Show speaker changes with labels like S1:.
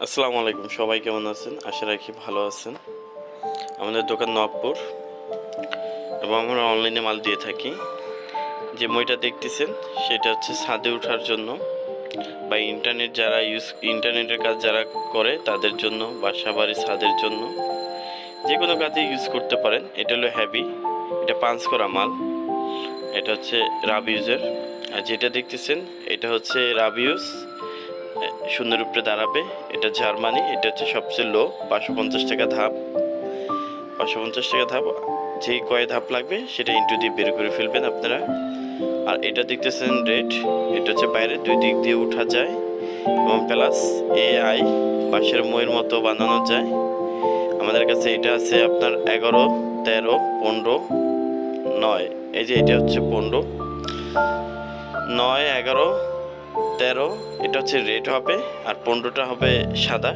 S1: আসসালামু আলাইকুম, সবাই কেমন আছেন? আশা রাখি ভালো আছেন। আমাদের দোকান নবপুর এবং আমরা অনলাইনে মাল দিয়ে থাকি। যে মইটা দেখতেছেন সেটা হচ্ছে ছাদে ওঠার জন্য বা ইন্টারনেটের কাজ যারা করে তাদের জন্য, বাসা বাড়ি ছাদের জন্য যে কোনো কাজে ইউজ করতে পারেন। এটা হলো হ্যাভি, এটা পাঞ্চ করা মাল। এটা হচ্ছে রাবিউজের। আর যেটা দেখতেছেন এটা হচ্ছে রাবিউজ, শূন্যের উপরে দাঁড়াবে। এটা জার্মানি, এটা হচ্ছে সবচেয়ে লো, 550 টাকা ধাপ। 550 টাকা ধাপ, যেই কয় ধাপ লাগবে সেটা ইন্টু দিয়ে বের করে ফেলবেন আপনারা। আর এটা দেখতেছেন রেড, এটা হচ্ছে বাইরে দুই দিক দিয়ে উঠা যায় এবং প্লাস AI বাঁশের মইয়ের মতো বানানো যায়। আমাদের কাছে এটা আছে আপনার 11, 13, 15, 9। এই যে এটা হচ্ছে 15, 9, 11, 13, এটা হচ্ছে রেড হবে আর 15টা হবে সাদা।